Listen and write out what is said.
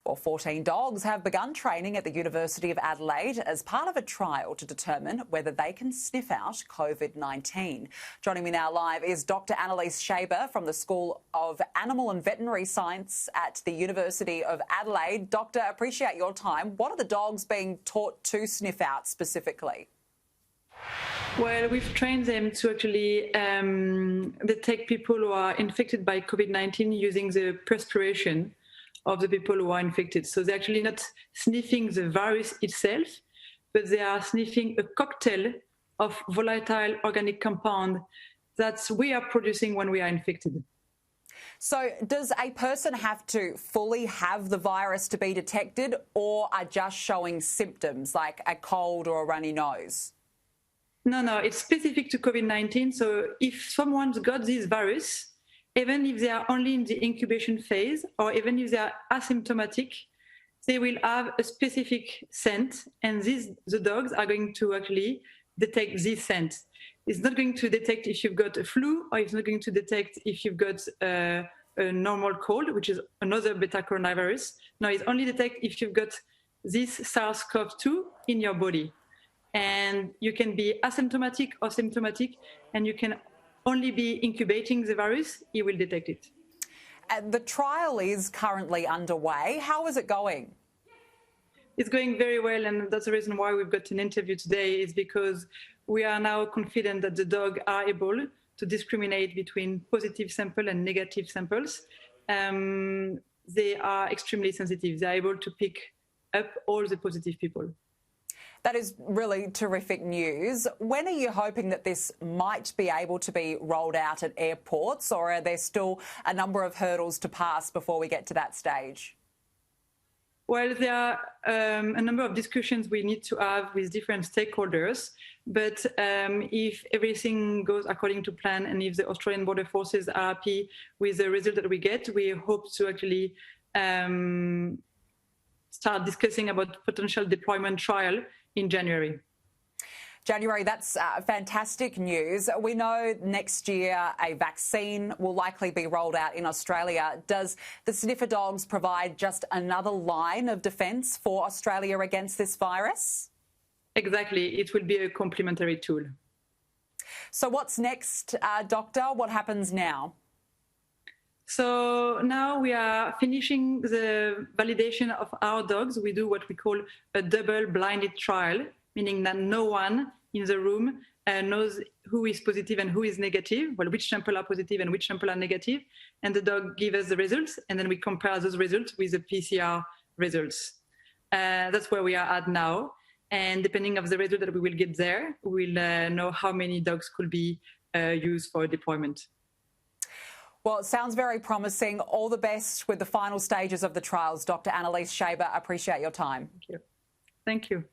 Well, 14 dogs have begun training at the University of Adelaide as part of a trial to determine whether they can sniff out COVID-19. Joining me now live is Dr. Anne-Lise Chaber from the School of Animal and Veterinary Science at the University of Adelaide. Doctor, appreciate your time. What are the dogs being taught to sniff out specifically? Well, we've trained them to actually detect people who are infected by COVID-19 using the perspiration of the people who are infected. So they're actually not sniffing the virus itself, but they are sniffing a cocktail of volatile organic compound that we are producing when we are infected. So does a person have to fully have the virus to be detected, or are just showing symptoms like a cold or a runny nose? No, it's specific to COVID-19. So if someone's got this virus, even if they are only in the incubation phase, or even if they are asymptomatic, they will have a specific scent, and the dogs are going to actually detect this scent. It's not going to detect if you've got a flu, or it's not going to detect if you've got a normal cold, which is another beta coronavirus. No, it's only detect if you've got this SARS-CoV-2 in your body. And you can be asymptomatic or symptomatic, and you can only be incubating the virus, it will detect it. The trial is currently underway. How is it going? It's going very well, and that's the reason why we've got an interview today, is because we are now confident that the dogs are able to discriminate between positive sample and negative samples. They are extremely sensitive. They're able to pick up all the positive people. That is really terrific news. When are you hoping that this might be able to be rolled out at airports, or are there still a number of hurdles to pass before we get to that stage? Well, there are a number of discussions we need to have with different stakeholders, but if everything goes according to plan and if the Australian Border Forces are happy with the result that we get, we hope to actually start discussing about potential deployment trial in January. That's fantastic news. We know next year a vaccine will likely be rolled out in Australia. Does the sniffer dogs provide just another line of defence for Australia against this virus? Exactly. It will be a complementary tool. So what's next, Doctor? What happens now? So now we are finishing the validation of our dogs. We do what we call a double-blinded trial, meaning that no one in the room knows who is positive and who is negative, well, which sample are positive and which sample are negative. And the dog gives us the results, and then we compare those results with the PCR results. That's where we are at now. And depending on the result that we will get there, we'll know how many dogs could be used for deployment. Well, it sounds very promising. All the best with the final stages of the trials. Dr. Anne-Lise Chaber, appreciate your time. Thank you.